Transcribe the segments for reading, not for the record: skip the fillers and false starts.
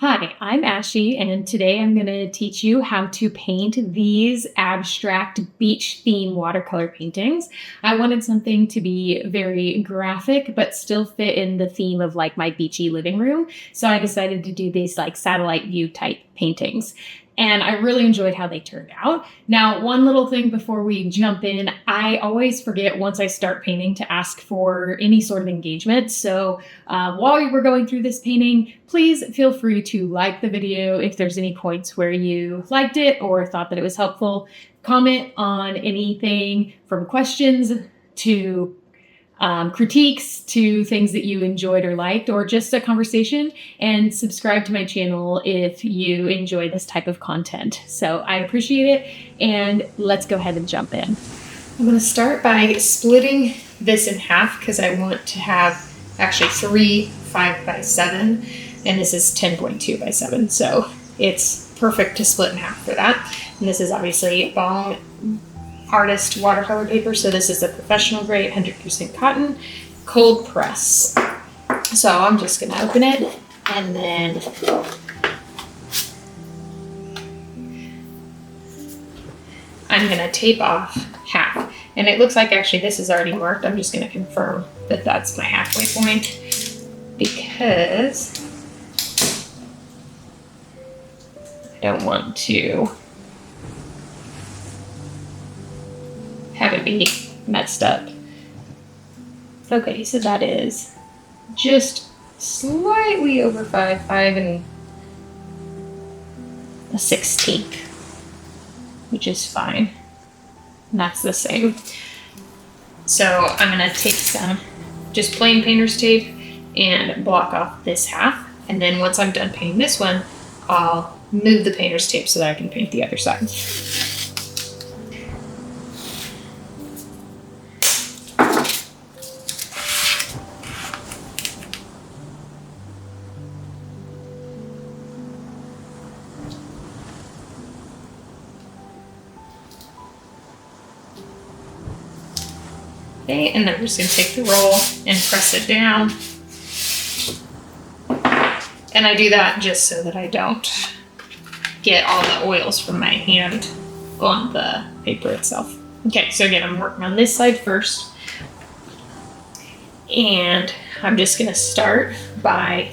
Hi, I'm Ashy, and today I'm going to teach you how to paint these abstract beach theme watercolor paintings. I wanted something to be very graphic, but still fit in the theme of like my beachy living room. So I decided to do these like satellite view type paintings. And I really enjoyed how they turned out. Now, one little thing before we jump in, I always forget once I start painting to ask for any sort of engagement. So while we're going through this painting, please feel free to like the video if there's any points where you liked it or thought that it was helpful. Comment on anything from questions to critiques to things that you enjoyed or liked, or just a conversation, and subscribe to my channel if you enjoy this type of content. So I appreciate it, and let's go ahead and jump in. I'm going to start by splitting this in half because I want to have actually 3 5x7, and this is 10.2 by 7, so it's perfect to split in half for that. And this is obviously Baohong Artist watercolor paper, so this is a professional grade 100% cotton cold press. So I'm just going to open it, and then I'm going to tape off half. And it looks like actually this is already marked. I'm just going to confirm that that's my halfway point because I don't want to have it be messed up. Okay, so that is just slightly over 5 5 1/16, which is fine. And that's the same. So I'm gonna take some just plain painter's tape and block off this half. And then once I'm done painting this one, I'll move the painter's tape so that I can paint the other side. Okay, and then I'm just going to take the roll and press it down. And I do that just so that I don't get all the oils from my hand on the paper itself. Okay, so again, I'm working on this side first. And I'm just going to start by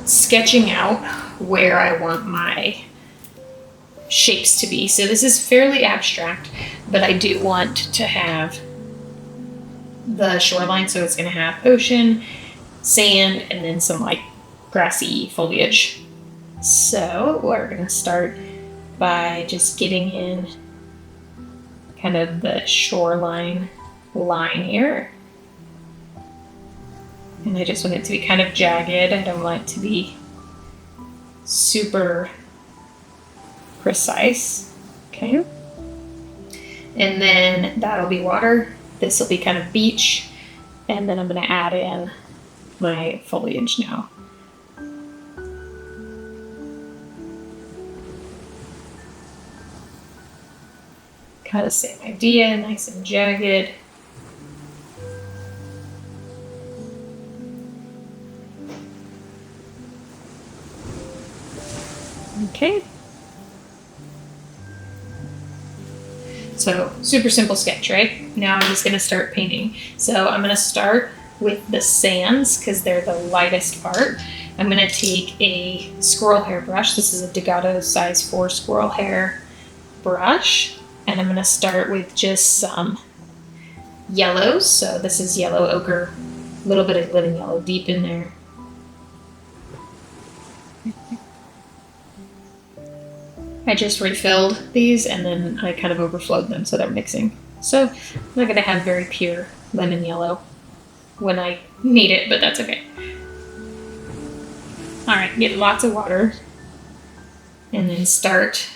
sketching out where I want my shapes to be. So this is fairly abstract, but I do want to have the shoreline, so it's going to have ocean, sand, and then some like grassy foliage. So we're going to start by just getting in kind of the shoreline line here. And I just want it to be kind of jagged. I don't want it to be super precise. Okay. And then that'll be water. This will be kind of beach, and then I'm going to add in my foliage now. Kind of same idea, nice and jagged. Okay. So super simple sketch, right? Now I'm just going to start painting. So I'm going to start with the sands because they're the lightest part. I'm going to take a squirrel hair brush. This is a Degato size 4 squirrel hair brush. And I'm going to start with just some yellows. So this is yellow ochre, a little bit of living yellow deep in there. I just refilled these and then I kind of overflowed them so they're mixing. So I'm not going to have very pure lemon yellow when I need it, but that's okay. Alright, get lots of water and then start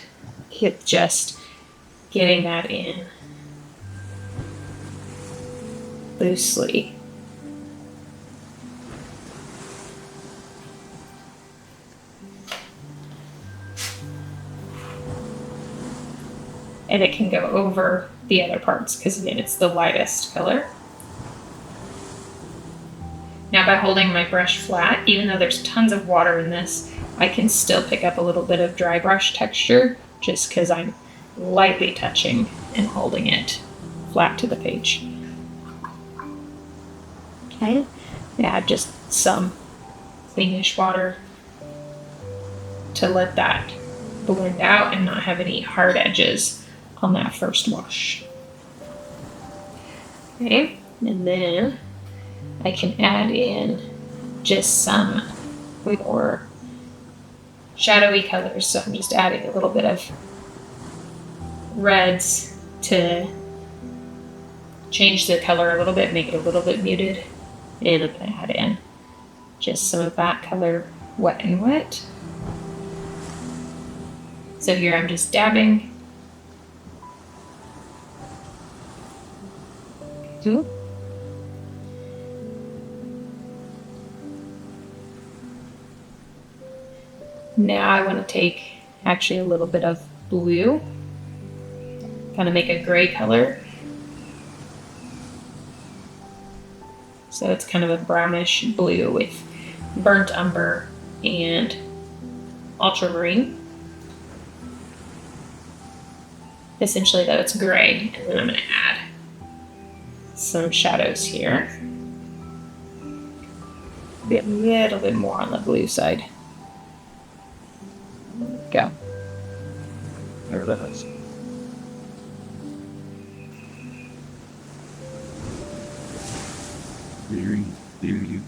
with just getting that in loosely. And it can go over the other parts because again, it's the lightest color. Now Now by holding my brush flat, even though there's tons of water in this, I can still pick up a little bit of dry brush texture just because I'm lightly touching and holding it flat to the page. Okay, add just some cleanish water to let that blend out and not have any hard edges on that first wash. Okay, and then I can add in just some more shadowy colors. So I'm just adding a little bit of reds to change the color a little bit, make it a little bit muted. And I'm going to add in just some of that color, wet and wet. So here I'm just dabbing. Okay. Now I want to take actually a little bit of blue, kind of make a gray color. So it's kind of a brownish blue with burnt umber and ultramarine. Essentially though, it's gray, and then I'm going to add some shadows here. Be a little bit more on the blue side. Go. There it is. Very, very.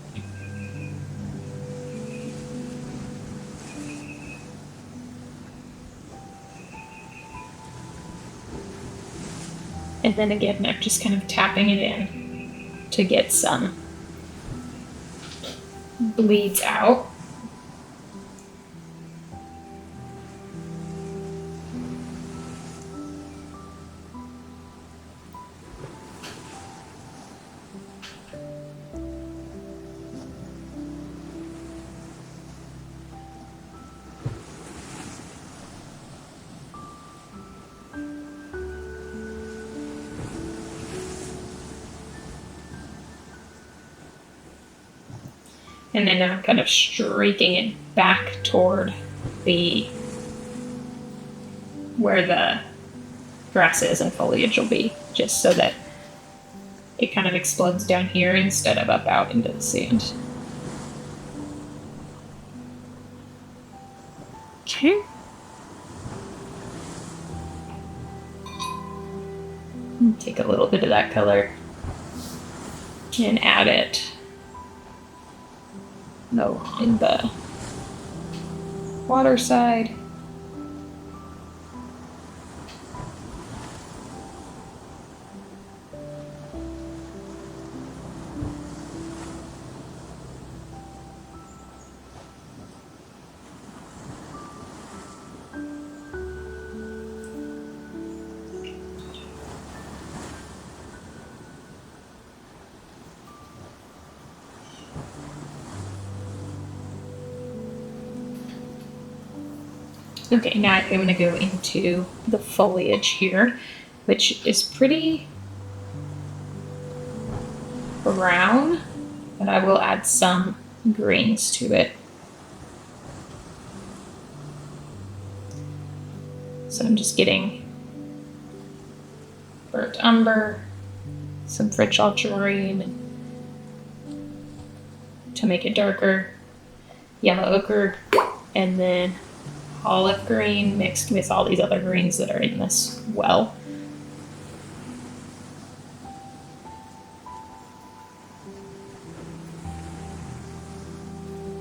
And then again, I'm just kind of tapping it in to get some bleeds out. And then I'm kind of streaking it back toward where the grasses and foliage will be, just so that it kind of explodes down here instead of up out into the sand. Okay. Take a little bit of that color and add it in the water side. Okay, now I'm going to go into the foliage here, which is pretty brown, but I will add some greens to it. So I'm just getting burnt umber, some French ultramarine to make it darker, yellow ochre, and then olive green mixed with all these other greens that are in this well.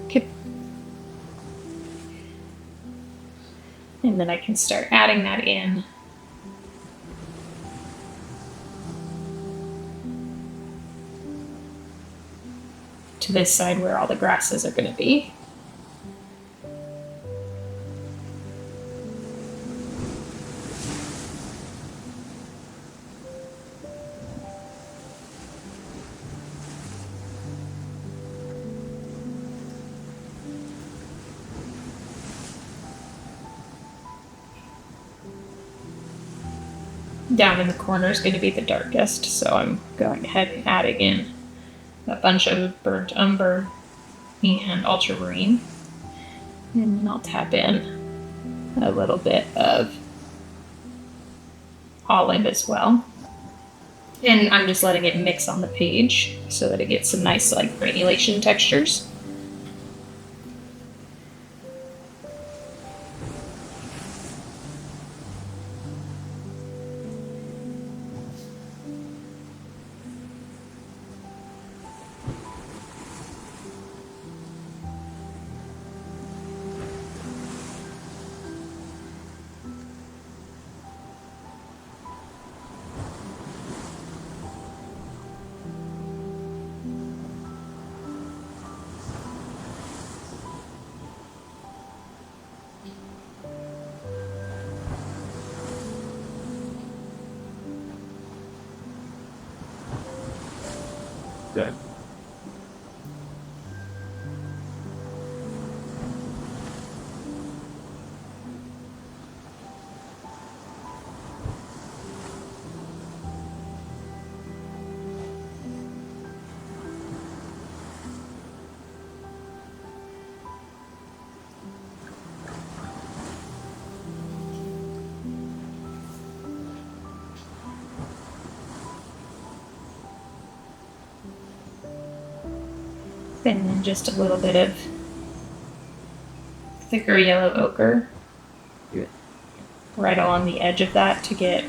Okay. And then I can start adding that in. To this side where all the grasses are going to be. Down in the corner is going to be the darkest, so I'm going ahead and adding in a bunch of burnt umber and ultramarine. And then I'll tap in a little bit of olive as well. And I'm just letting it mix on the page so that it gets some nice like granulation textures. Good. And then just a little bit of thicker yellow ochre Good. right along the edge of that to get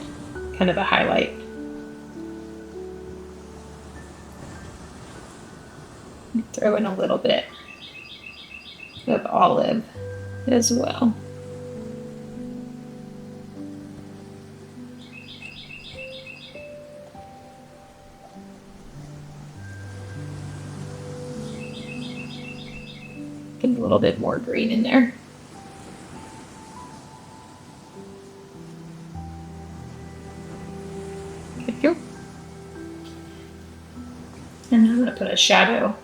kind of a highlight. Throw in a little bit of olive as well. Get a little bit more green in there. Thank you. And then I'm going to put a shadow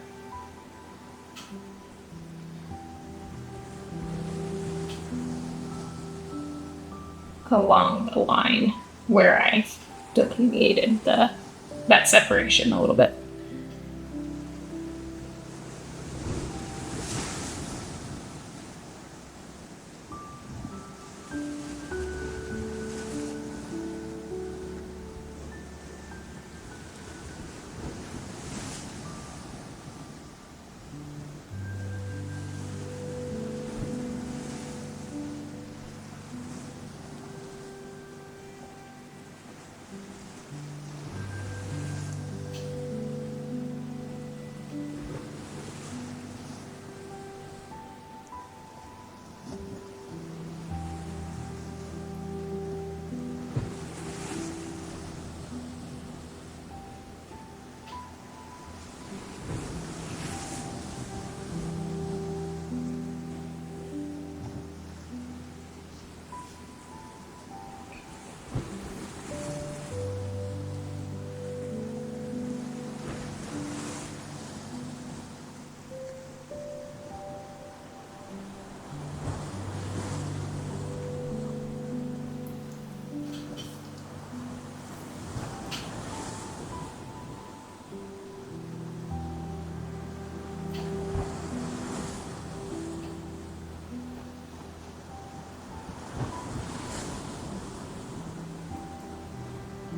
along the line where I delineated that separation a little bit.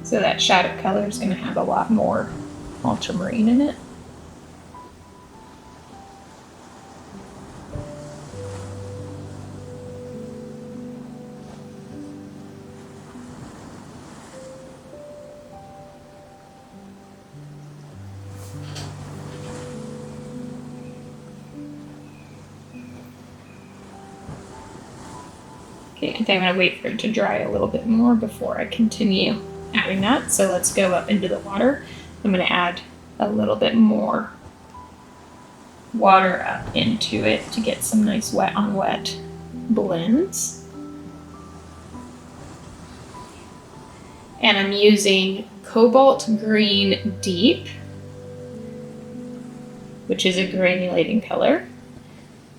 So that shadow color is going to have a lot more ultramarine in it. Okay, I think I'm going to wait for it to dry a little bit more before I continue adding that. So let's go up into the water. I'm going to add a little bit more water up into it to get some nice wet on wet blends. And I'm using Cobalt Green Deep, which is a granulating color,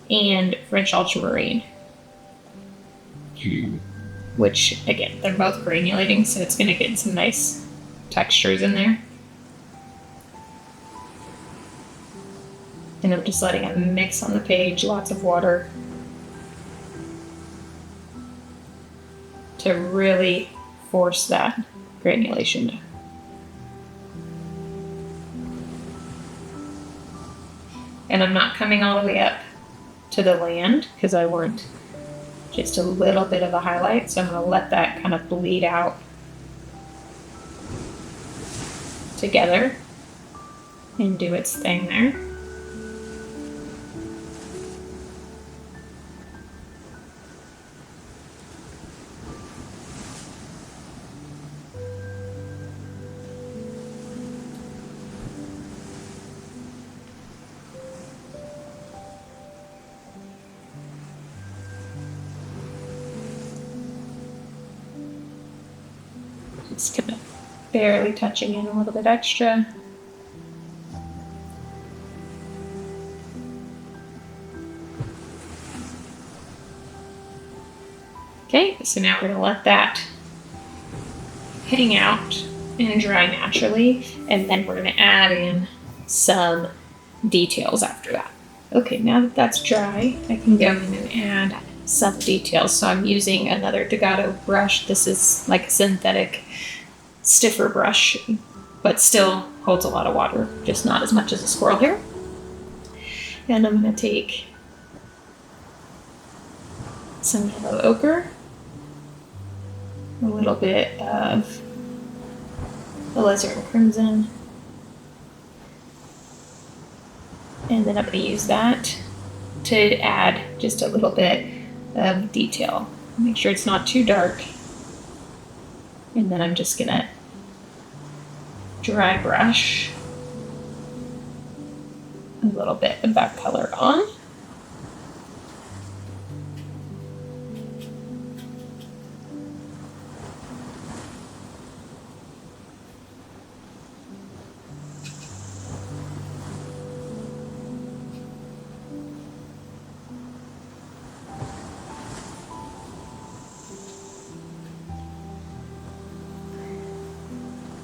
and French Ultramarine, which again, they're both granulating, so it's going to get some nice textures in there. And I'm just letting it mix on the page, lots of water, to really force that granulation. And I'm not coming all the way up to the land because I want just a little bit of a highlight. So I'm going to let that kind of bleed out together and do its thing there. Just kind of barely touching in a little bit extra. Okay, so now we're going to let that hang out and dry naturally, and then we're going to add in some details after that. Okay, now that that's dry, I can go in and add some details. So I'm using another Degato brush. This is like a synthetic, stiffer brush, but still holds a lot of water, just not as much as a squirrel hair. And I'm going to take some yellow ochre, a little bit of alizarin crimson, and then I'm going to use that to add just a little bit of detail. Make sure it's not too dark. And then I'm just going to dry brush a little bit of that color on.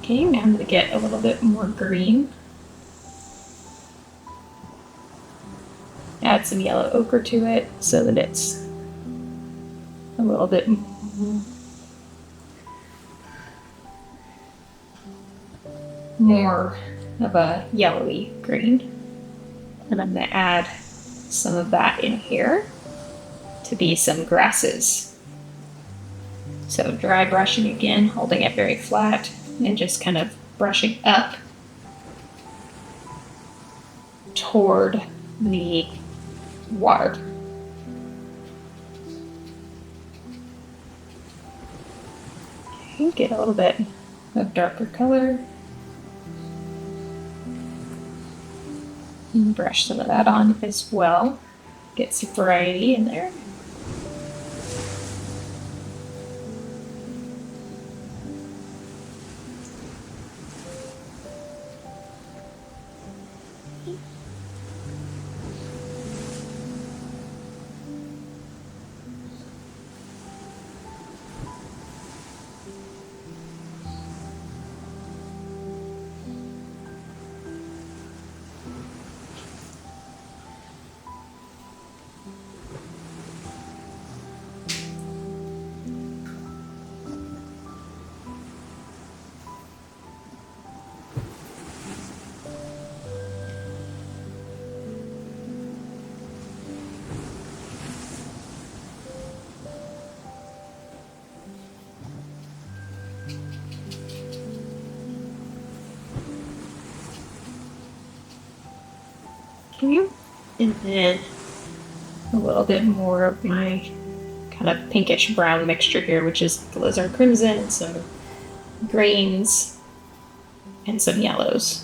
Okay, now I'm going to get a little bit more green. Add some yellow ochre to it so that it's a little bit more of a yellowy green. And I'm going to add some of that in here to be some grasses. So dry brushing again, holding it very flat, and just kind of brushing up toward the water. Okay, get a little bit of darker color. And brush some of that on as well. Get some variety in there. And then a little bit more of my kind of pinkish brown mixture here, which is the alizarin crimson and some greens and some yellows.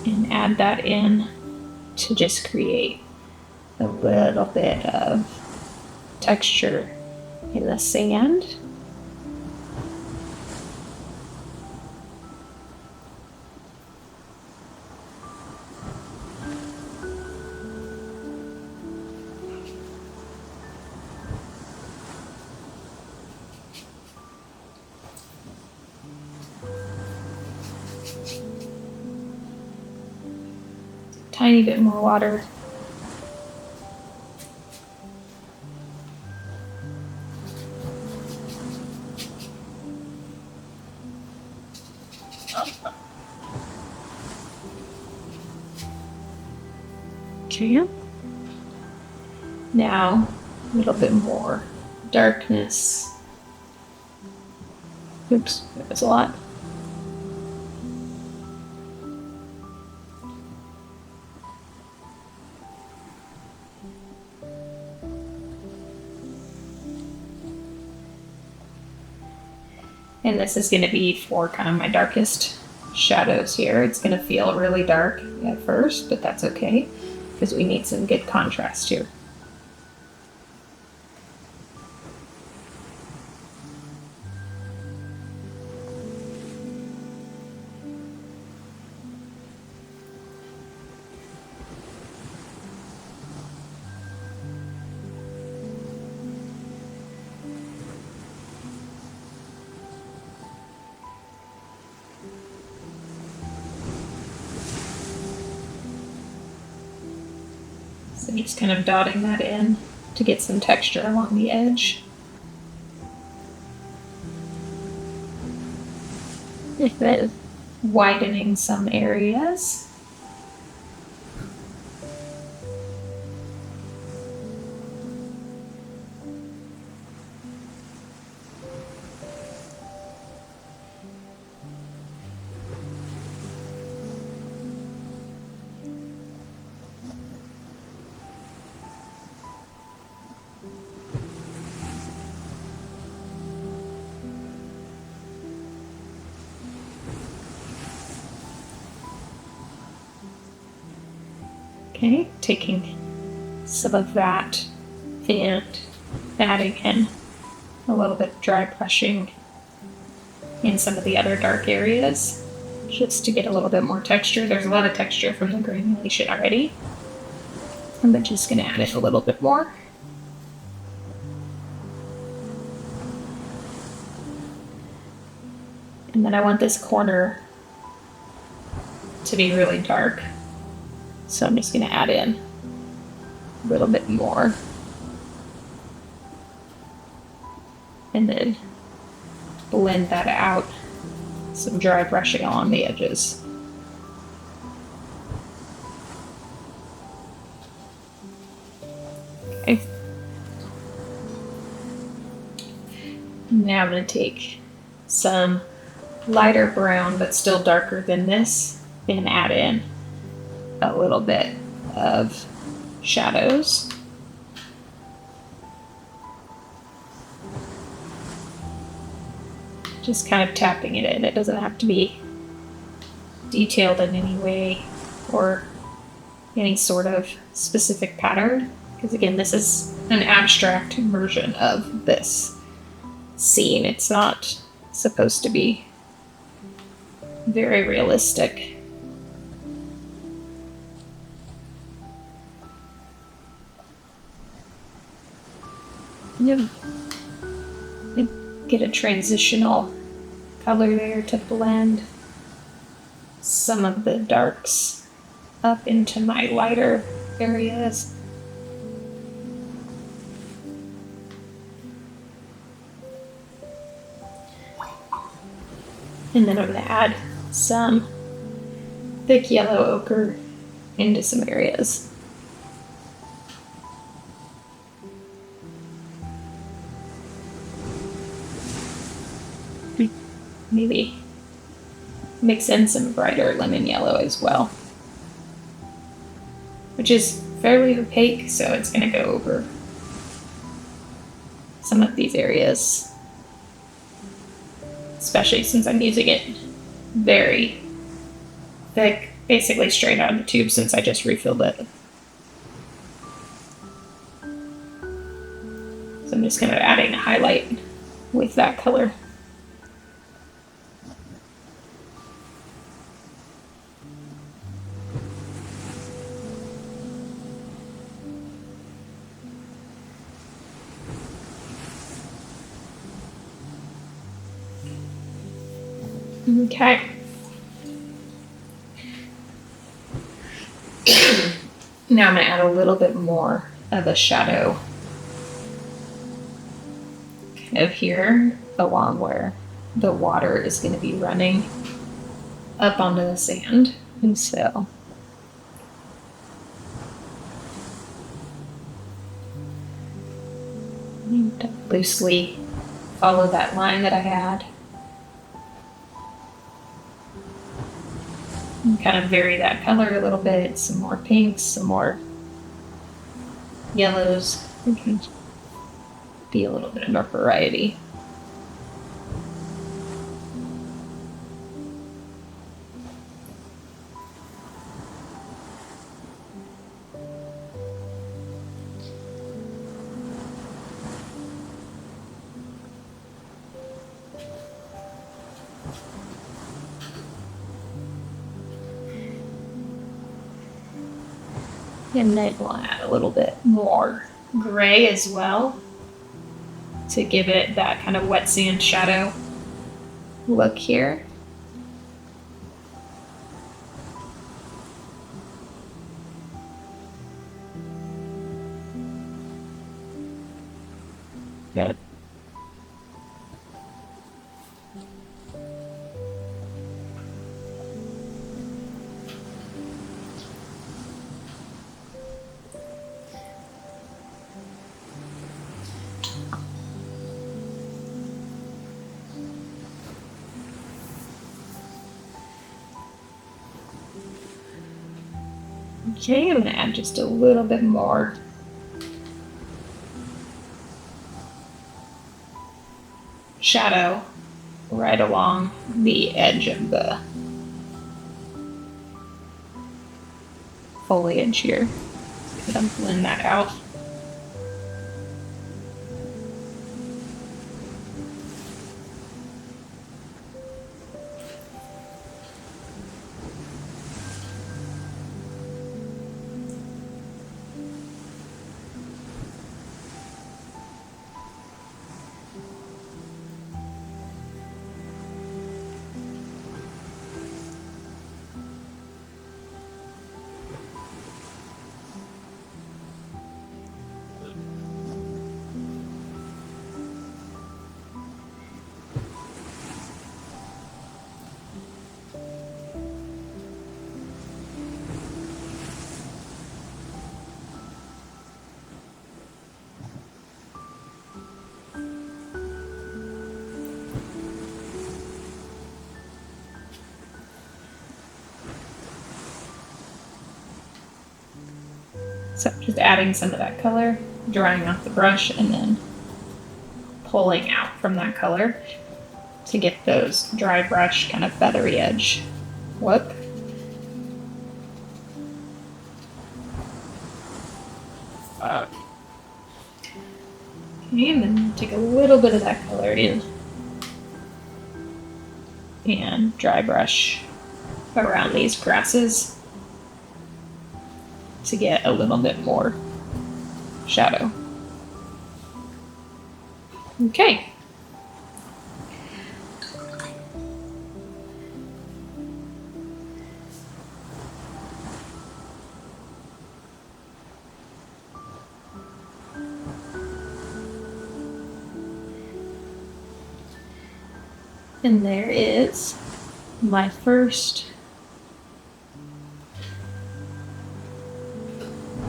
And add that in to just create a little bit of texture in the sand. tiny bit more water. Okay. Now, a little bit more darkness. Oops, that was a lot. And this is going to be for kind of my darkest shadows here. It's going to feel really dark at first, but that's okay because we need some good contrast here. So just kind of dotting that in to get some texture along the edge. Then widening some areas. Okay, taking some of that and adding in a little bit of dry brushing in some of the other dark areas just to get a little bit more texture. There's a lot of texture from the granulation already. I'm just going to add it a little bit more. And then I want this corner to be really dark. So I'm just going to add in a little bit more. And then blend that out. Some dry brushing along the edges. Okay. Now I'm going to take some lighter brown, but still darker than this, and add in a little bit of shadows. Just kind of tapping it in. It doesn't have to be detailed in any way or any sort of specific pattern, because again, this is an abstract version of this scene. It's not supposed to be very realistic. Get a transitional color there to blend some of the darks up into my lighter areas. And then I'm going to add some thick yellow ochre into some areas. Maybe mix in some brighter lemon yellow as well, which is fairly opaque, so it's going to go over some of these areas, especially since I'm using it very thick, basically straight out of the tube since I just refilled it. So I'm just kind of adding a highlight with that color. Okay. Now I'm going to add a little bit more of a shadow kind of here along where the water is going to be running up onto the sand. And so loosely follow that line that I had. And kind of vary that color a little bit, some more pinks, some more yellows. It can be a little bit more variety. And then we'll add a little bit more gray as well to give it that kind of wet sand shadow look here. Good. Okay, I'm going to add just a little bit more shadow right along the edge of the foliage here. I'm blend that out. So just adding some of that color, drying off the brush, and then pulling out from that color to get those dry brush kind of feathery edge look. Okay, and then take a little bit of that color in and dry brush around these grasses to get a little bit more shadow. Okay. And there is my first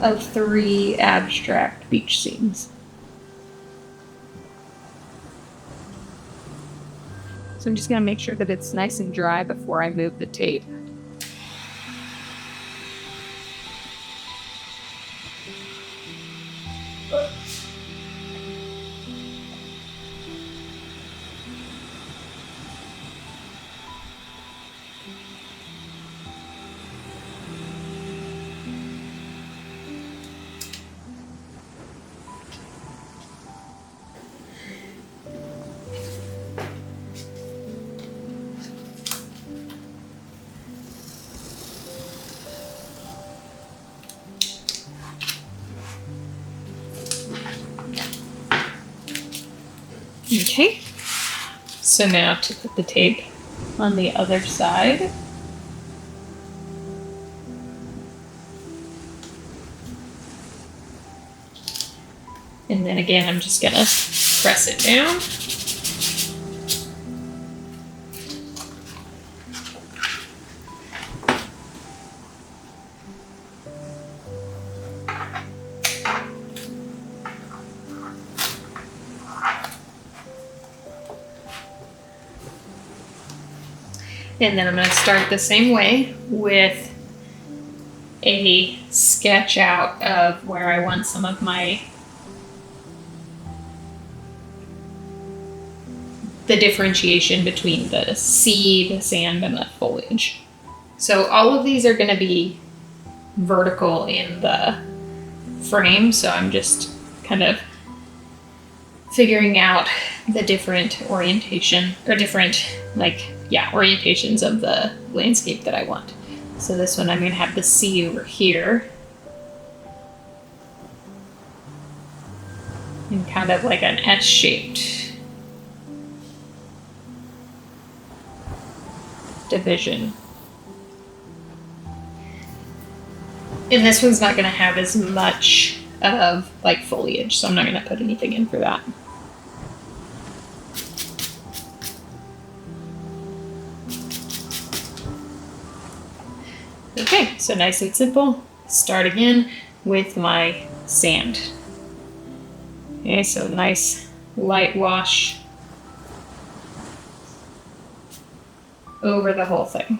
of 3 abstract beach scenes. So I'm just going to make sure that it's nice and dry before I move the tape. Okay, so now to put the tape on the other side. And then again, I'm just gonna press it down. And then I'm going to start the same way with a sketch out of where I want some of the differentiation between the sea, the sand, and the foliage. So all of these are going to be vertical in the frame, so I'm just kind of figuring out the different orientation or different orientations of the landscape that I want. So this one I'm going to have the sea over here and kind of like an S-shaped division. And this one's not going to have as much of like foliage, so I'm not going to put anything in for that. Okay, so nice and simple. Start again with my sand. Okay, so nice light wash over the whole thing.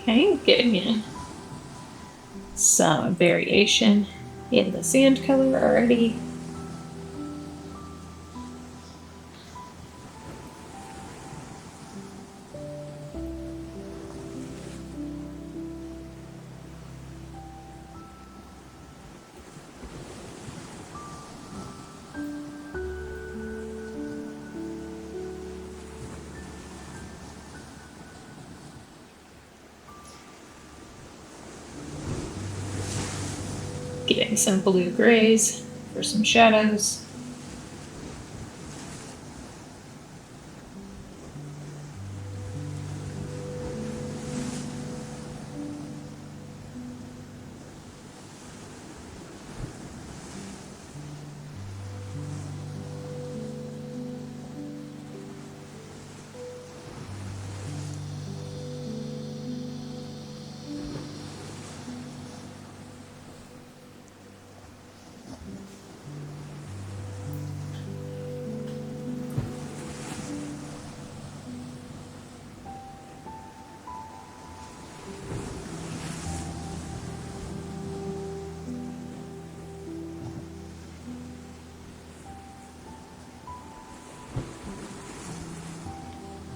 Okay, getting in some variation in the sand color already. Getting some blue grays for some shadows.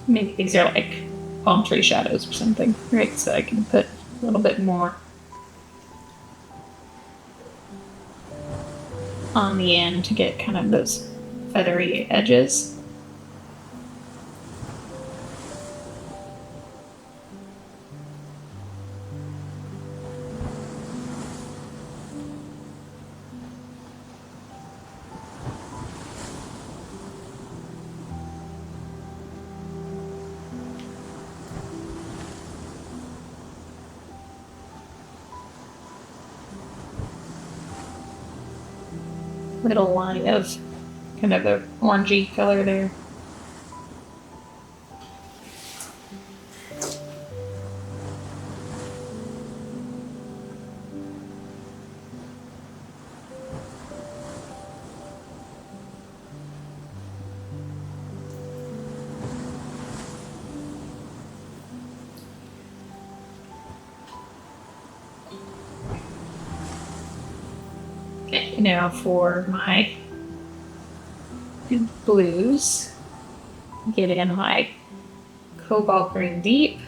Maybe these are like palm tree shadows or something, right? So I can put a little bit more on the end to get kind of those feathery edges. Little line of kind of the orangey color there. Okay, now for my blues, get in my cobalt green deep.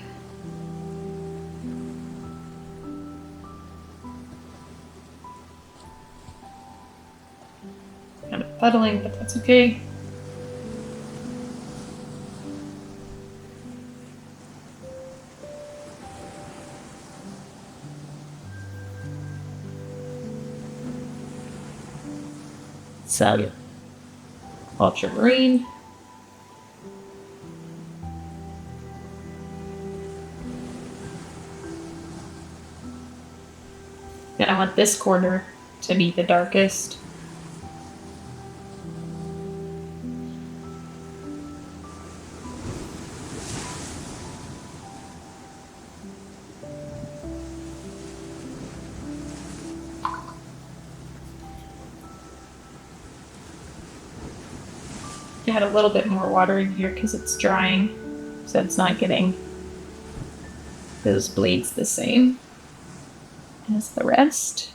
puddling, but that's okay. Some ultramarine. And I want this corner to be the darkest. Add a little bit more water in here because it's drying, so it's not getting those bleeds the same as the rest.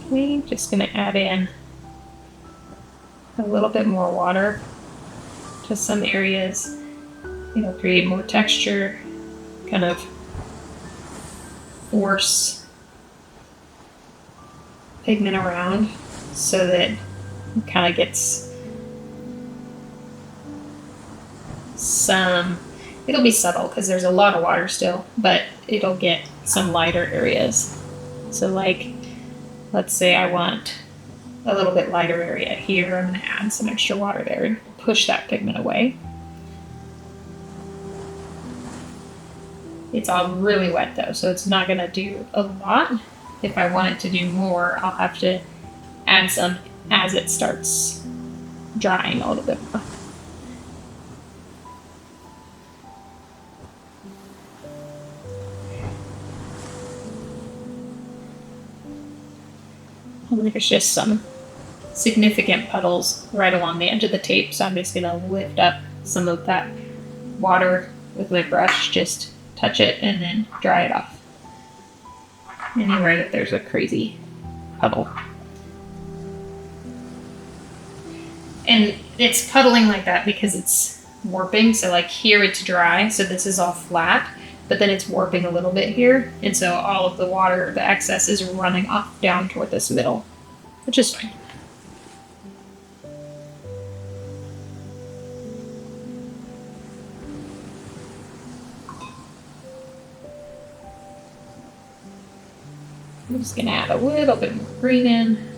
Okay, just gonna add in a little bit more water to some areas. It'll create more texture, kind of force pigment around so that it kind of gets some, it'll be subtle because there's a lot of water still, but it'll get some lighter areas. So like, let's say I want a little bit lighter area here. I'm going to add some extra water there and push that pigment away. It's all really wet though, so it's not going to do a lot. If I want it to do more, I'll have to add some as it starts drying a little bit more. There's just some significant puddles right along the edge of the tape, so I'm just going to lift up some of that water with my brush, just touch it and then dry it off. Anywhere that there's a crazy puddle. And it's puddling like that because it's warping, so like here it's dry, so this is all flat, but then it's warping a little bit here, and so all of the water, the excess, is running off down toward this middle, which is fine. I'm just gonna add a little bit more green in.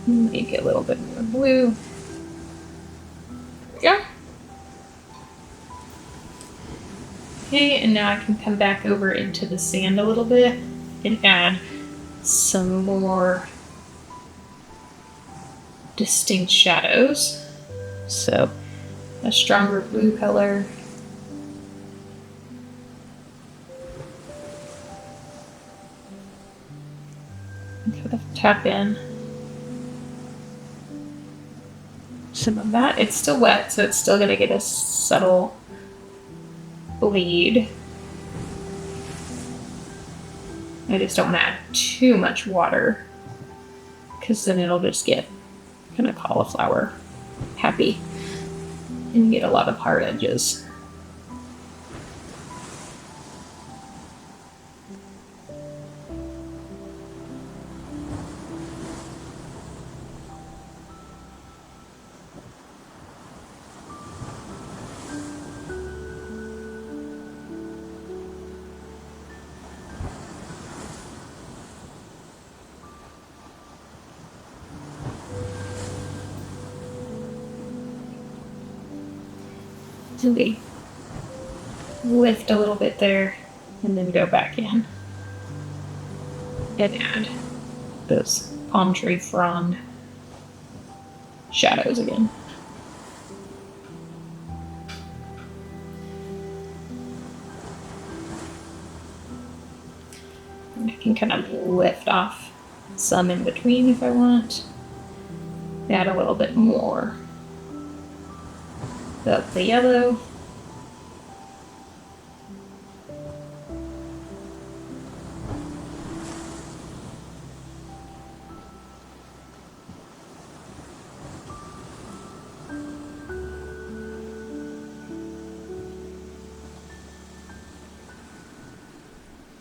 Maybe a little bit more blue. There we go. Okay, and now I can come back over into the sand a little bit and add some more distinct shadows. So a stronger blue color. And kind of tap in some of that. It's still wet, so it's still going to get a subtle bleed. I just don't add too much water because then it'll just get kind of cauliflower happy and get a lot of hard edges. So we lift a little bit there and then go back in and add those palm tree frond shadows again. And I can kind of lift off some in between if I want. Add a little bit more of the yellow.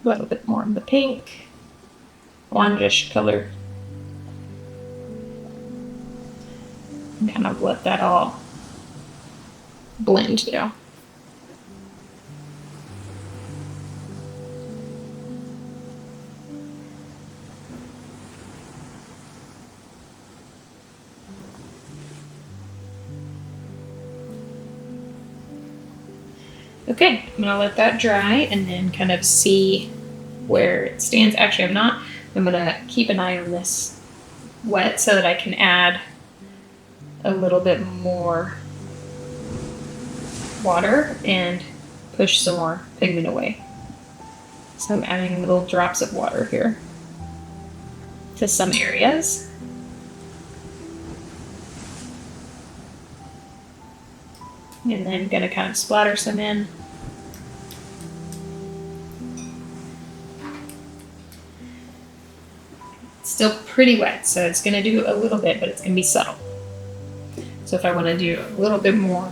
A little bit more of the pink, orangish color. And kind of let that all blend now. Okay, I'm gonna let that dry and then kind of see where it stands. Actually, I'm gonna keep an eye on this wet so that I can add a little bit more water and push some more pigment away. So I'm adding little drops of water here to some areas. And then gonna kind of splatter some in. It's still pretty wet, so it's gonna do a little bit, but it's gonna be subtle. So if I wanna do a little bit more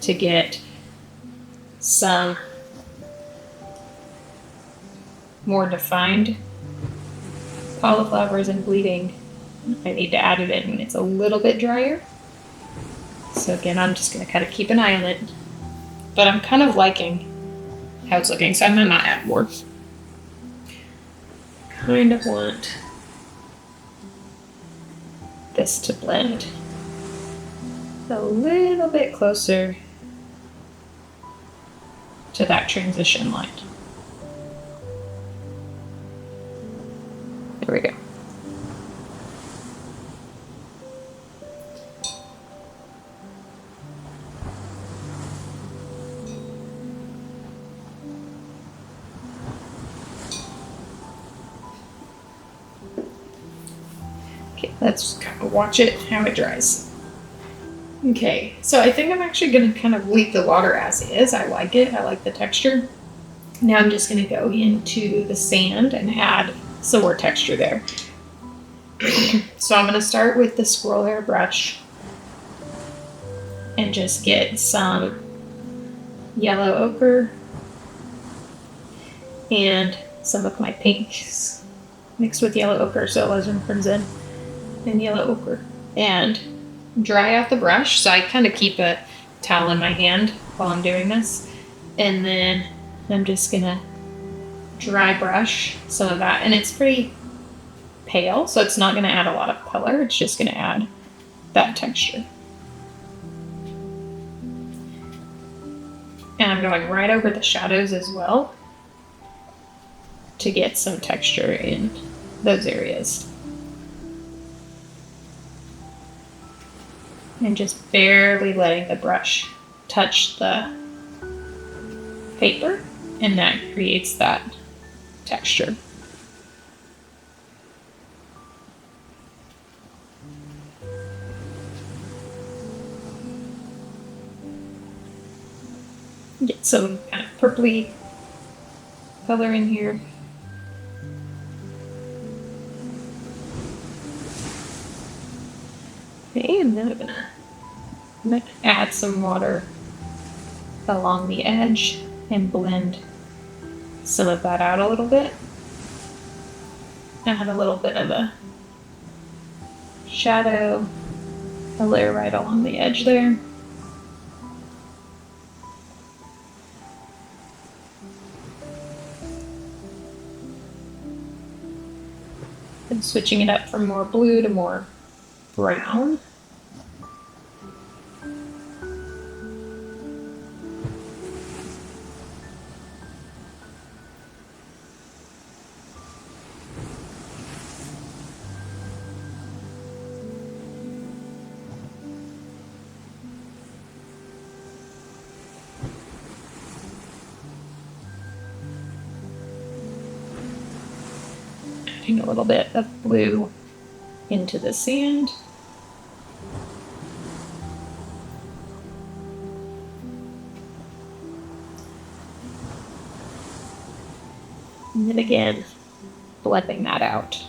to get some more defined cauliflowers and bleeding, I need to add it in when it's a little bit drier. So again, I'm just gonna kind of keep an eye on it, but I'm kind of liking how it's looking, so I'm gonna not add more. Kind of want this to blend a little bit closer to that transition line. There we go. Okay, let's kind of watch it, how it dries. Okay, so I think I'm actually going to kind of leave the water as is. I like it. I like the texture. Now I'm just going to go into the sand and add some more texture there. So I'm going to start with the squirrel hair brush and just get some yellow ochre and some of my pinks mixed with yellow ochre, so alizarin crimson and yellow ochre, and dry out the brush. So I kind of keep a towel in my hand while I'm doing this, and then I'm just gonna dry brush some of that, and it's pretty pale, so it's not gonna add a lot of color. It's just gonna add that texture. And I'm going right over the shadows as well to get some texture in those areas. And just barely letting the brush touch the paper, and that creates that texture. Get some kind of purpley color in here. Okay, and then I'm gonna add some water along the edge and blend some of that out a little bit. Add a little bit of a shadow, a layer right along the edge there. And switching it up from more blue to more brown. adding a little bit of blue into the sand. And then again, blending that out.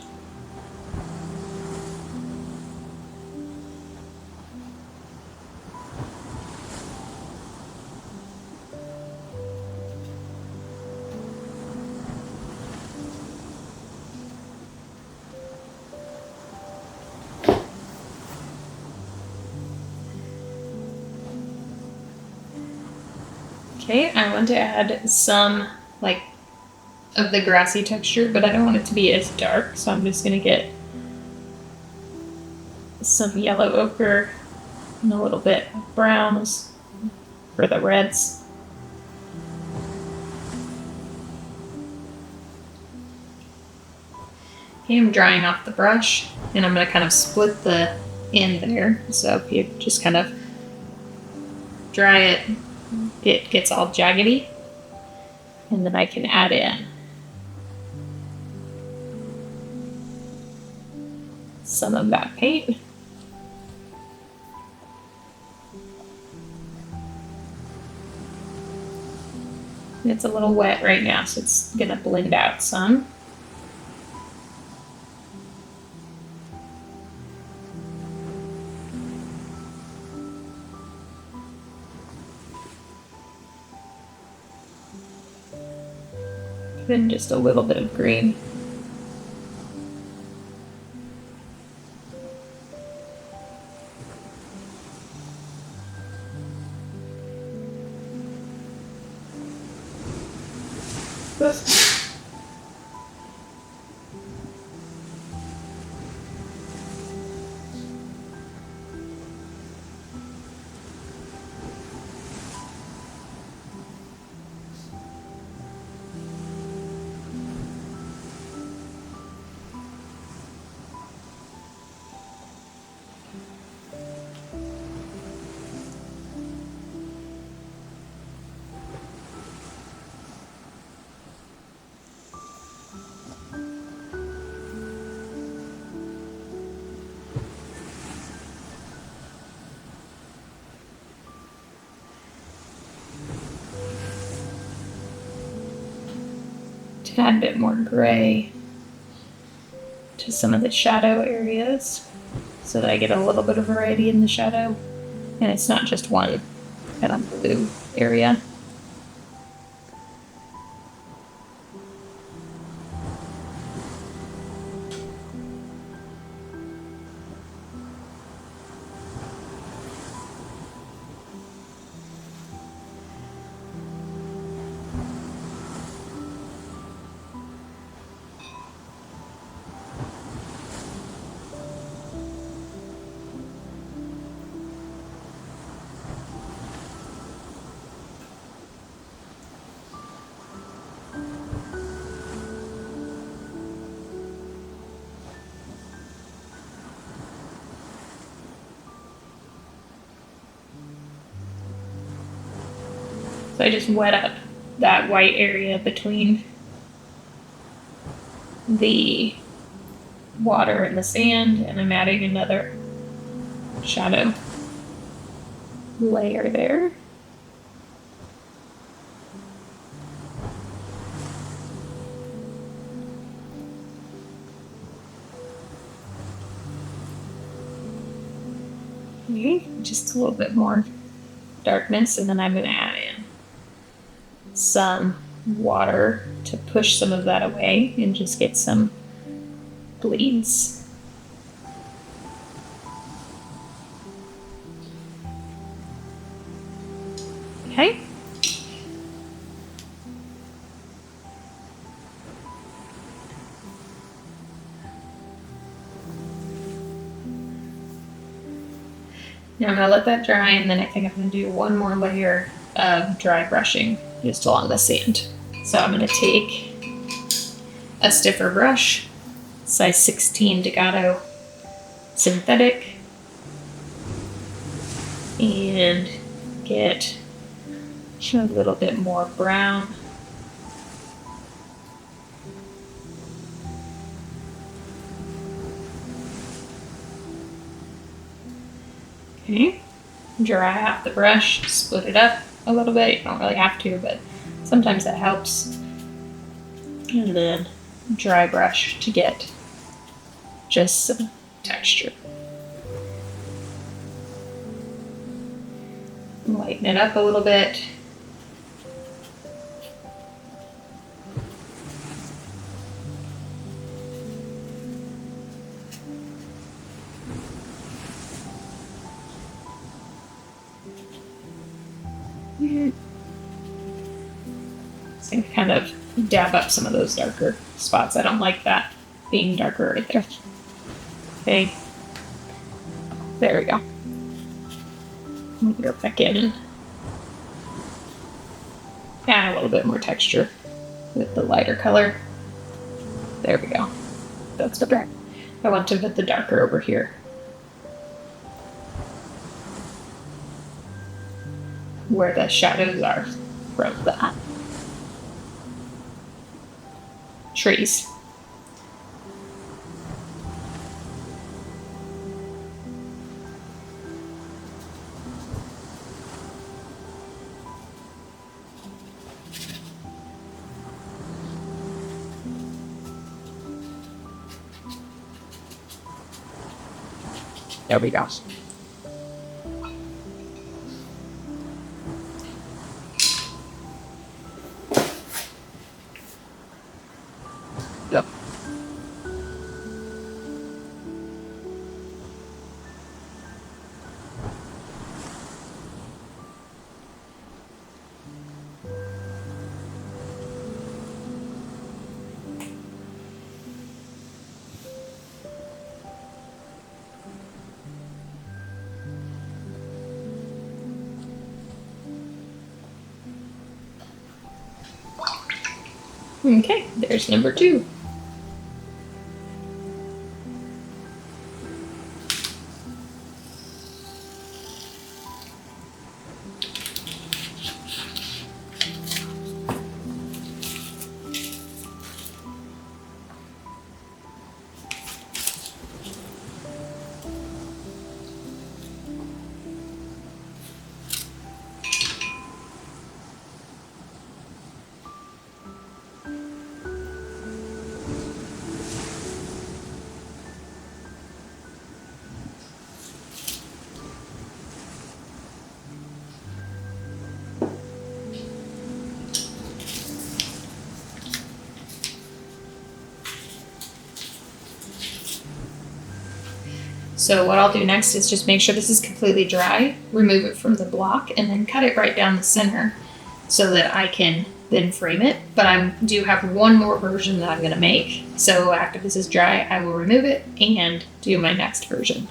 Okay, I want to add some of the grassy texture, but I don't want it to be as dark, so I'm just going to get some yellow ochre and a little bit of browns for the reds. Okay, I'm drying off the brush, and I'm going to kind of split the end there, so if you just kind of dry it, it gets all jaggedy, and then I can add in some of that paint. It's a little wet right now, so it's gonna blend out some. Then just a little bit of green. To add a bit more gray to some of the shadow areas so that I get a little bit of variety in the shadow and it's not just one kind of blue area. So I just wet up that white area between the water and the sand, and I'm adding another shadow layer there. Okay, just a little bit more darkness, and then I'm going to add in some water to push some of that away and just get some bleeds. Okay. Now I'm going to let that dry, and then I think I'm going to do one more layer of dry brushing just along the sand. So I'm going to take a stiffer brush, size 16 Degato synthetic, and get a little bit more brown. Okay. Dry off the brush, split it up a little bit. You don't really have to, but sometimes that helps. And then dry brush to get just some texture. Lighten it up a little bit. So kind of dab up some of those darker spots. I don't like that being darker right there. Okay. There we go. Go back in and add a little bit more texture with the lighter color. There we go. That's the dark. I want to put the darker over here. Where the shadows are from the trees. There we go. Yep. Okay, there's number 2. So what I'll do next is just make sure this is completely dry, remove it from the block, and then cut it right down the center so that I can then frame it. But I do have one more version that I'm going to make. So after this is dry, I will remove it and do my next version.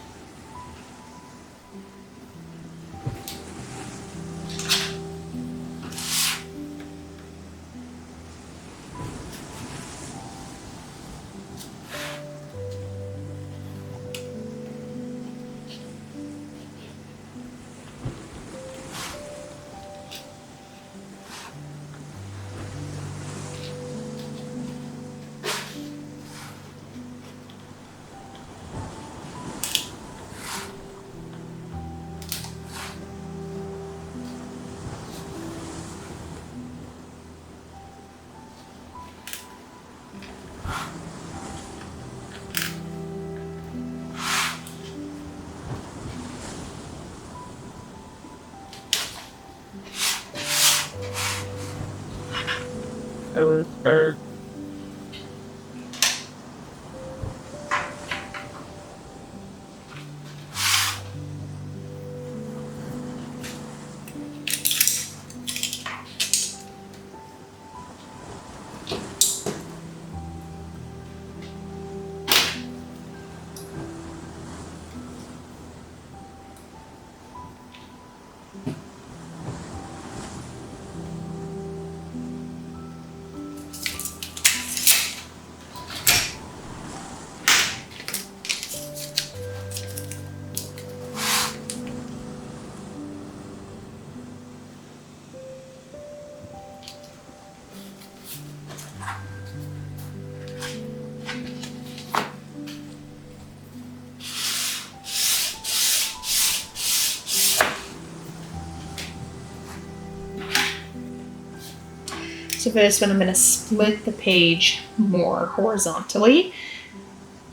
So for this one, I'm going to split the page more horizontally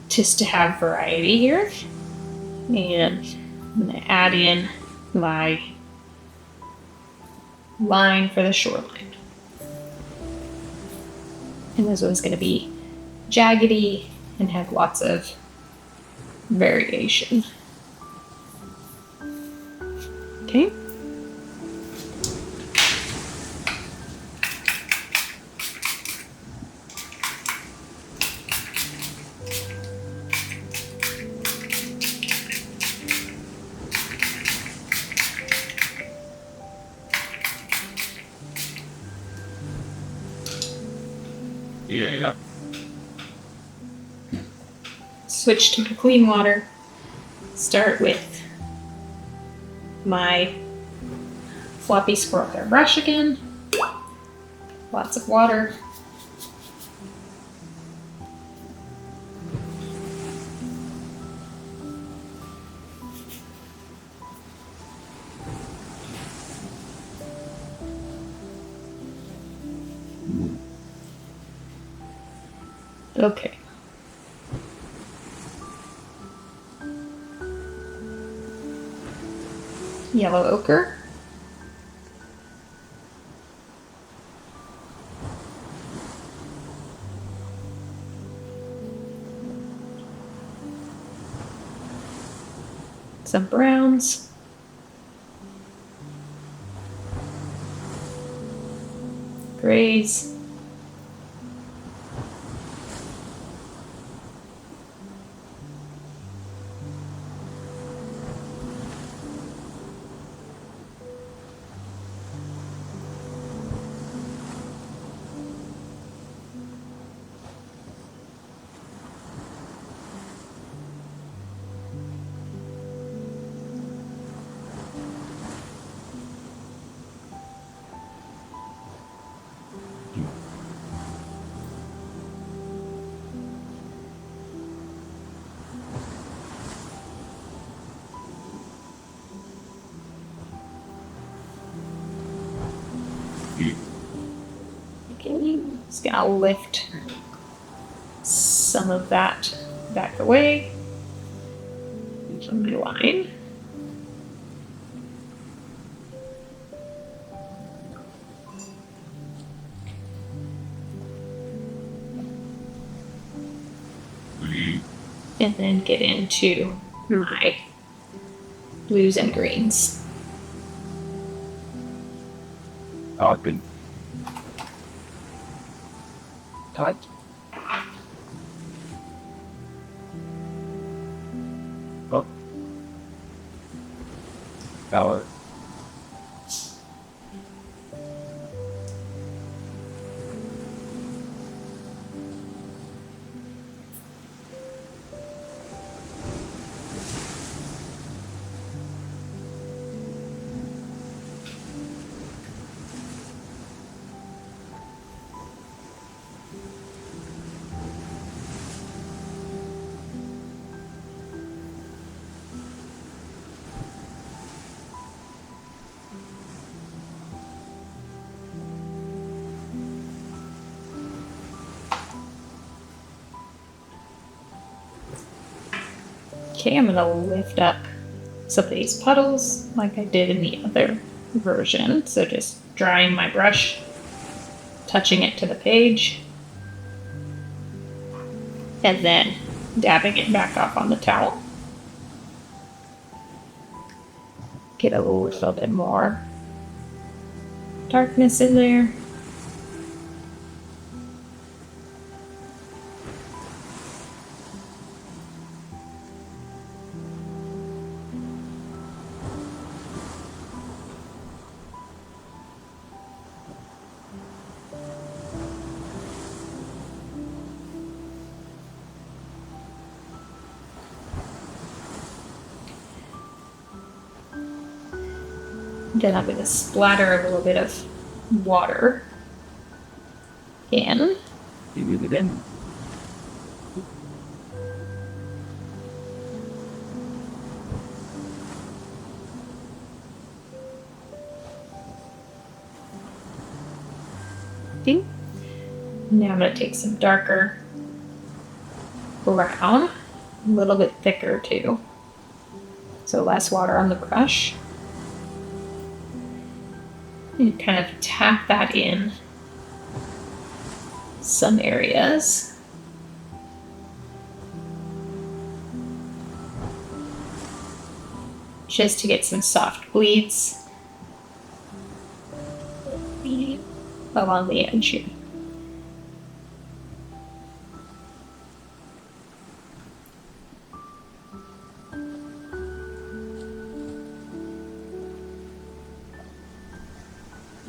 just to have variety here. And I'm going to add in my line for the shoreline. And this one's going to be jaggedy and have lots of variation. Okay. Yeah. Switch to clean water. Start with my floppy squirrel hair brush again. Lots of water. Okay. Yellow ochre. Some browns. Grays. Okay, just gonna lift some of that back away. From my line. And then get into my blues and greens. Open. Touch. Up. Power. Okay, I'm gonna lift up some of these puddles like I did in the other version. So just drying my brush, touching it to the page, and then dabbing it back off on the towel. Get a little bit more darkness in there. Then I'm going to splatter a little bit of water in. Give it in. painting. Now I'm going to take some darker brown, a little bit thicker too. So less water on the brush. And kind of tap that in some areas. Just to get some soft bleeds along the edge here.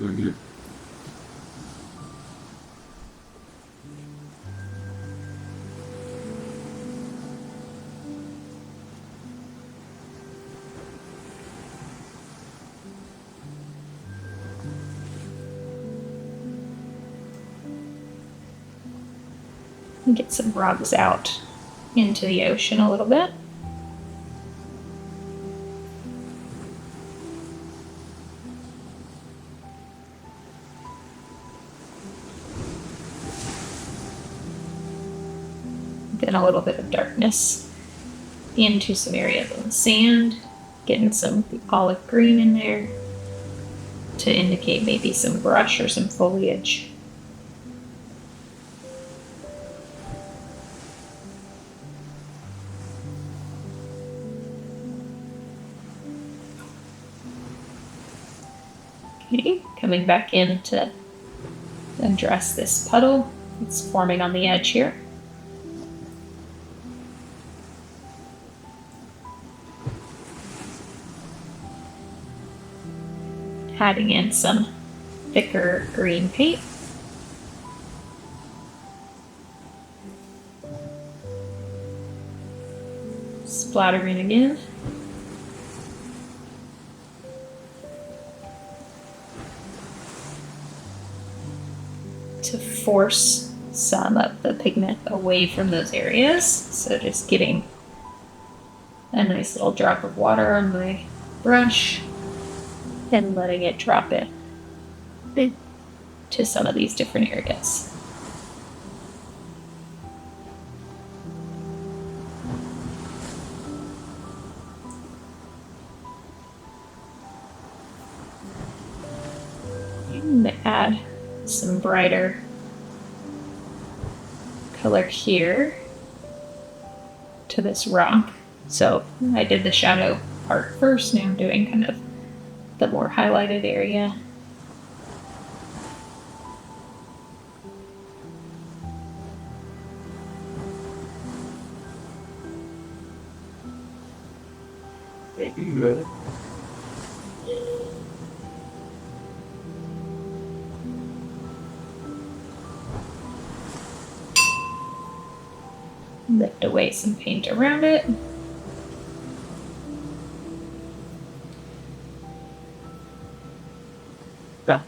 Mhm. And get some rubs out into the ocean a little bit. Then a little bit of darkness into some areas on the sand, getting some olive green in there to indicate maybe some brush or some foliage. Okay, coming back in to address this puddle that's forming on the edge here. Adding in some thicker green paint. Splattering again. To force some of the pigment away from those areas. So just getting a nice little drop of water on my brush and letting it drop in to some of these different areas. I'm going to add some brighter color here to this rock. So I did the shadow part first, now I'm doing kind of the more highlighted area. Good. Lift away some paint around it. Yeah.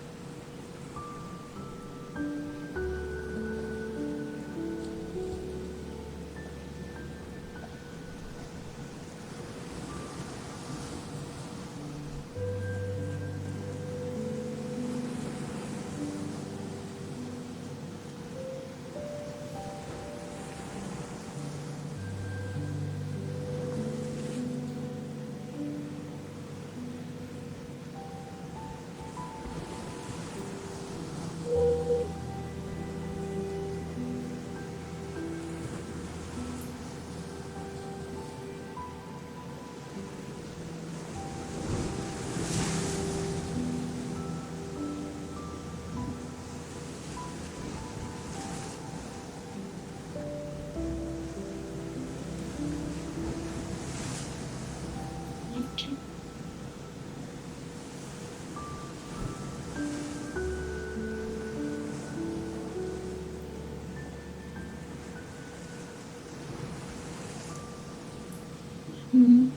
Mm-hmm.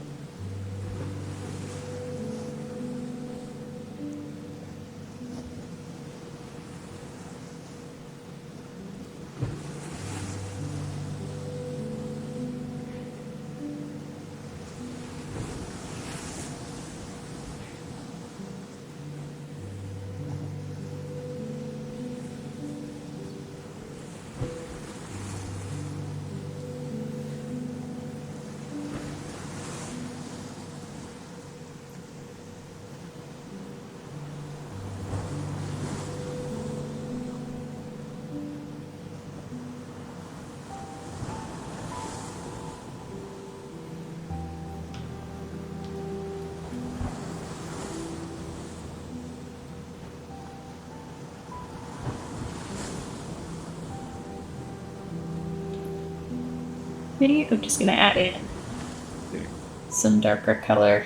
Maybe I'm just going to add in some darker color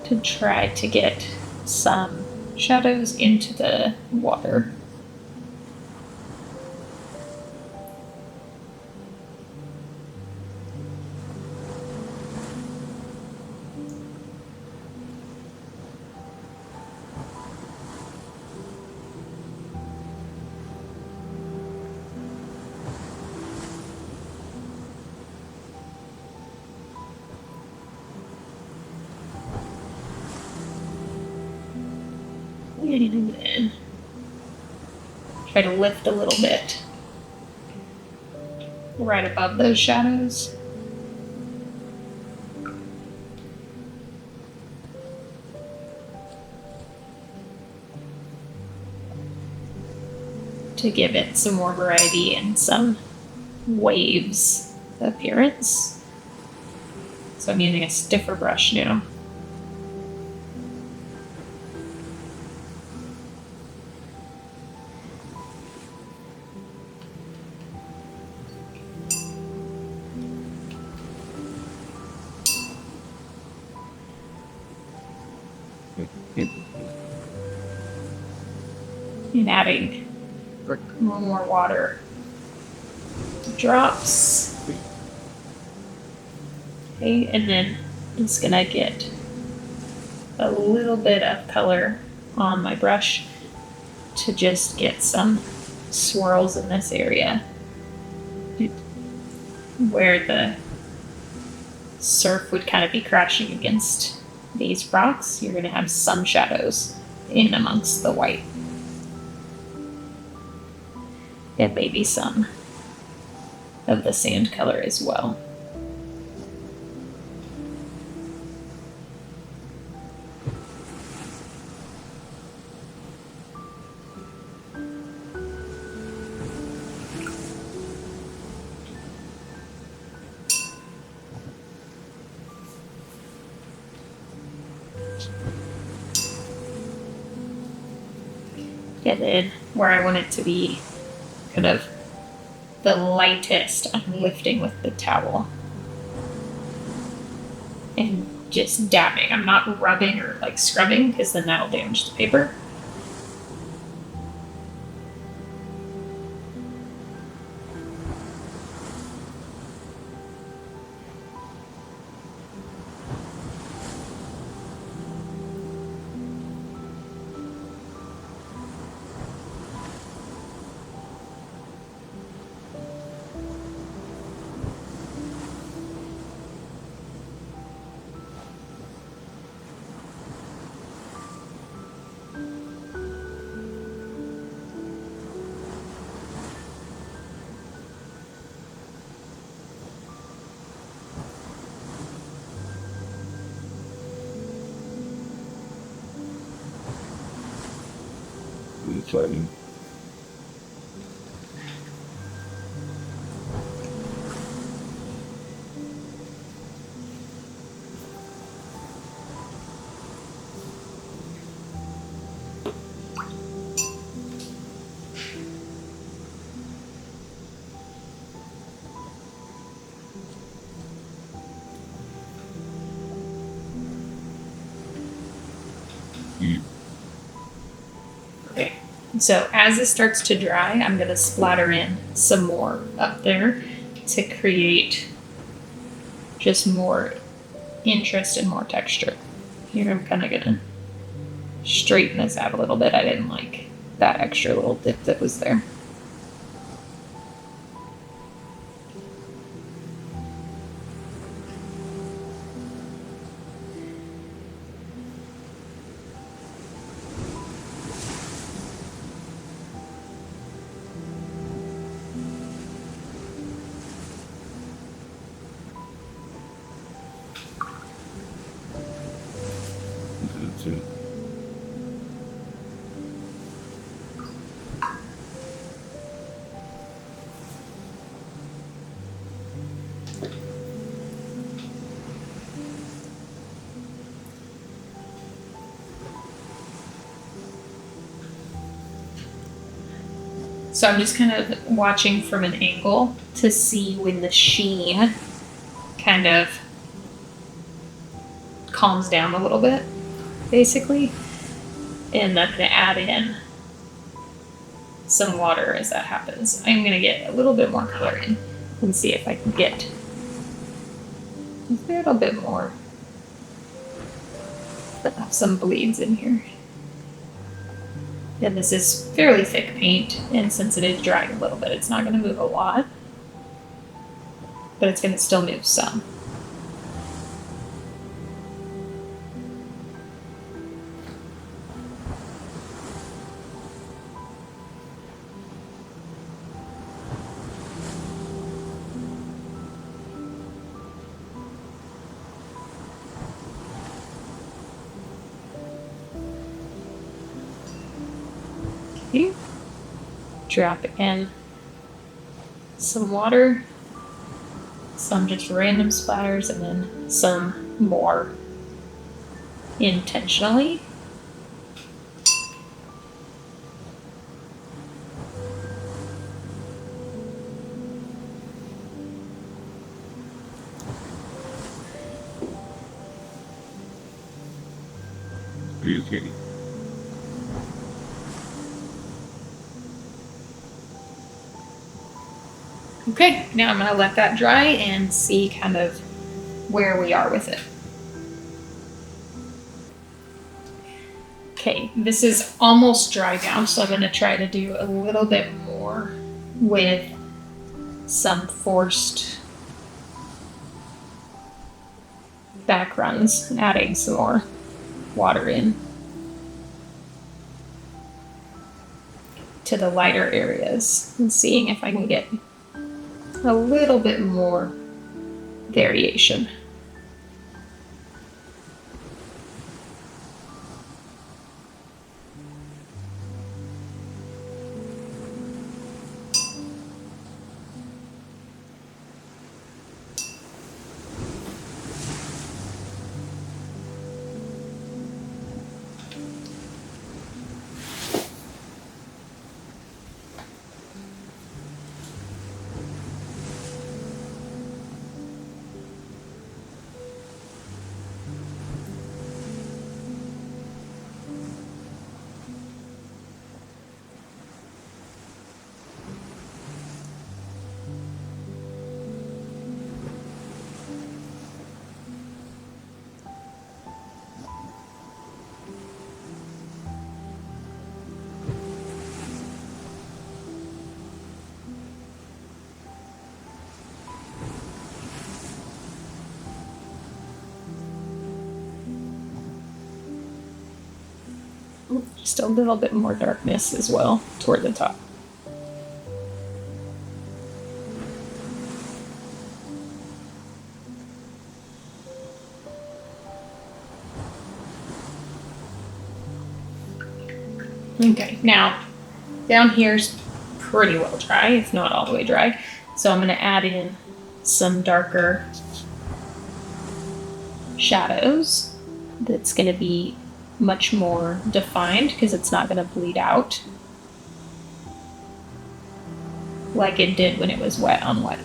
to try to get some shadows into the water. And then try to lift a little bit right above those shadows. To give it some more variety and some waves appearance. So I'm using a stiffer brush now. And adding a little more water drops. Okay, and then I'm just gonna get a little bit of color on my brush to just get some swirls in this area where the surf would kind of be crashing against these rocks. You're gonna have some shadows in amongst the white. And maybe some of the sand color as well. And then where I want it to be kind of the lightest, I'm lifting with the towel and just dabbing. I'm not rubbing or like scrubbing because then that'll damage the paper. Exciting. Okay, so as it starts to dry, I'm going to splatter in some more up there to create just more interest and more texture. Here I'm kind of going to straighten this out a little bit. I didn't like that extra little dip that was there. So I'm just kind of watching from an angle to see when the sheen kind of calms down a little bit, basically. And I'm going to add in some water as that happens. I'm going to get a little bit more color in and see if I can get a little bit more. Some bleeds in here. And this is fairly thick paint, and since it is drying a little bit, it's not going to move a lot, but it's going to still move some. Okay. Drop in some water, some just random splatters, and then some more intentionally. Okay. Okay, now I'm going to let that dry and see kind of where we are with it. Okay, this is almost dry now, so I'm going to try to do a little bit more with some forced backgrounds, adding some more water in to the lighter areas and seeing if I can get a little bit more variation. Just a little bit more darkness as well toward the top. Okay, now down here's pretty well dry, if not all the way dry. So I'm going to add in some darker shadows that's going to be much more defined because it's not going to bleed out like it did when it was wet on wet.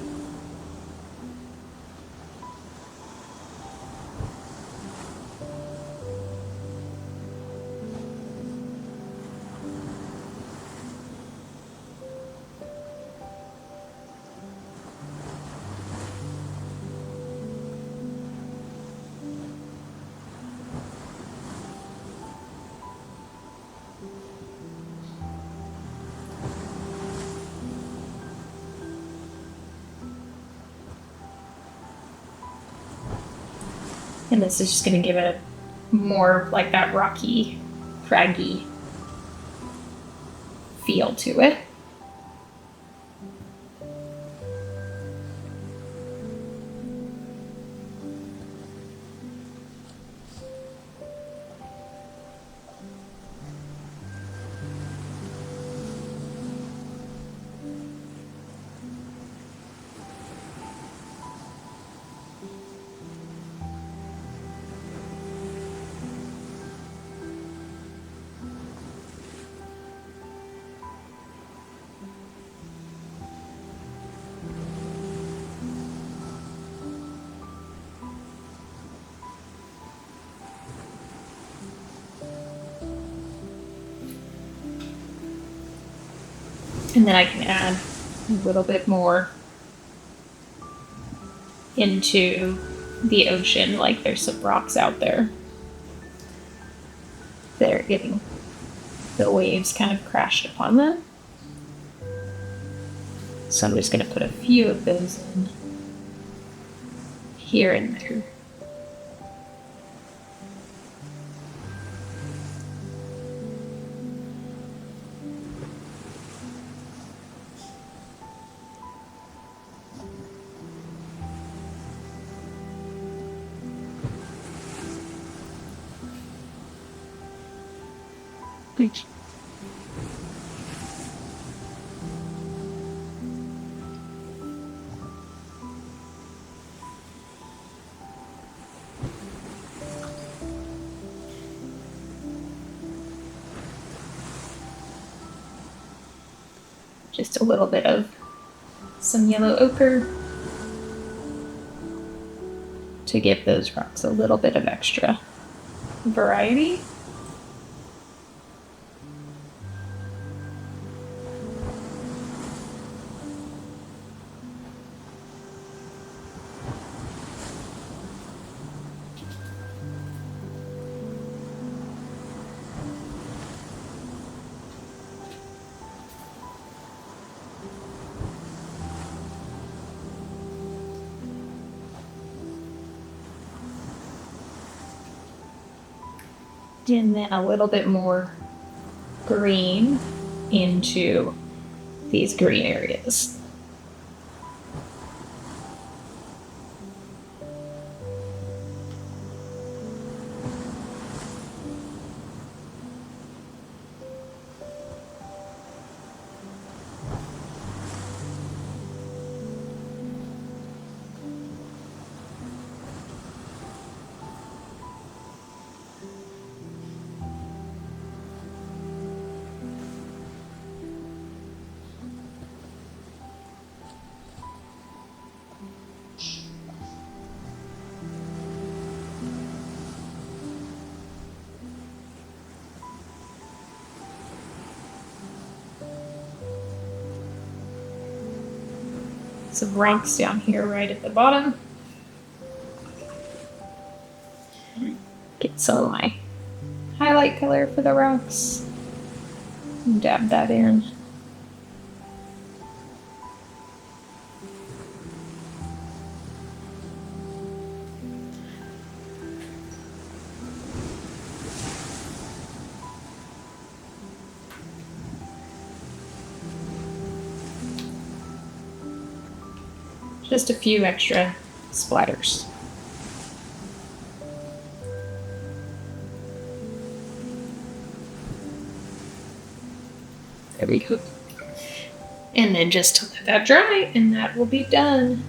And this is just going to give it more like that rocky, craggy feel to it. And then I can add a little bit more into the ocean, like there's some rocks out there that are getting the waves kind of crashed upon them. So I'm just going to put a few of those in here and there. Thanks. Just a little bit of some yellow ochre to give those rocks a little bit of extra variety. And then a little bit more green into these green areas. Some rocks down here right at the bottom. Get some of my highlight color for the rocks. Dab that in. Just a few extra splatters. There we go. And then just to let that dry, and that will be done.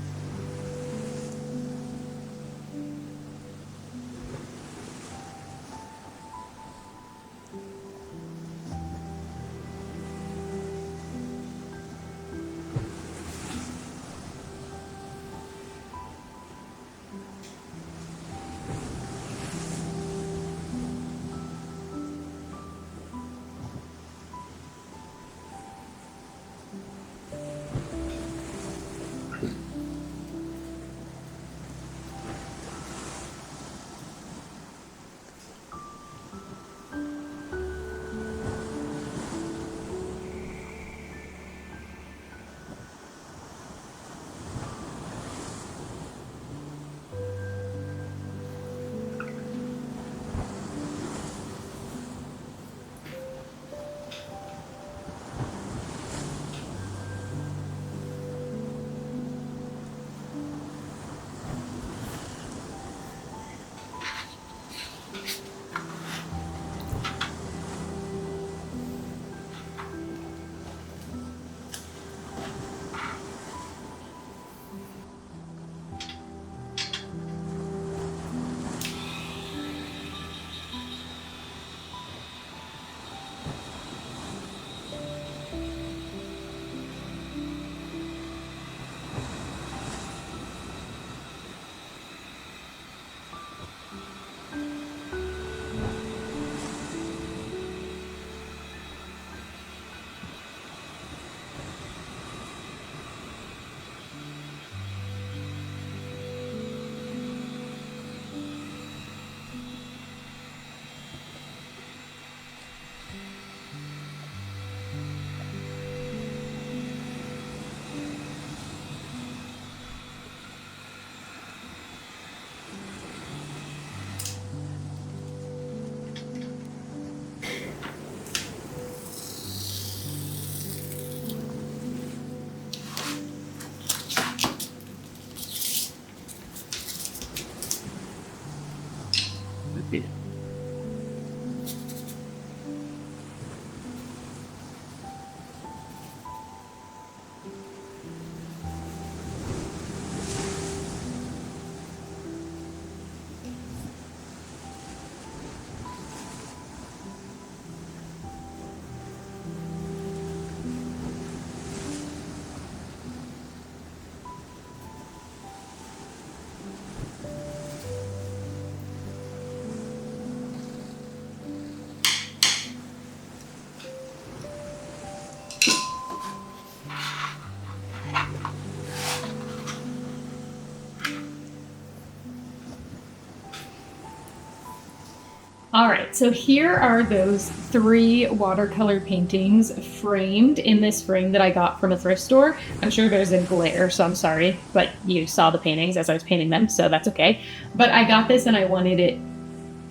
All right, so here are those 3 watercolor paintings framed in this frame that I got from a thrift store. I'm sure there's a glare, so I'm sorry, but you saw the paintings as I was painting them, so that's okay. But I got this and I wanted it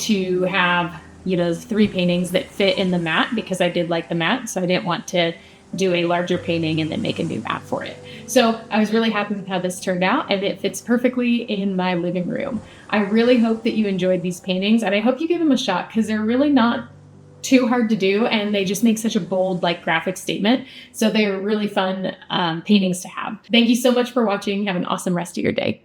to have, 3 paintings that fit in the mat because I did like the mat, so I didn't want to do a larger painting and then make a new mat for it. So I was really happy with how this turned out, and it fits perfectly in my living room. I really hope that you enjoyed these paintings, and I hope you give them a shot because they're really not too hard to do, and they just make such a bold, like, graphic statement. So they're really fun paintings to have. Thank you so much for watching. Have an awesome rest of your day.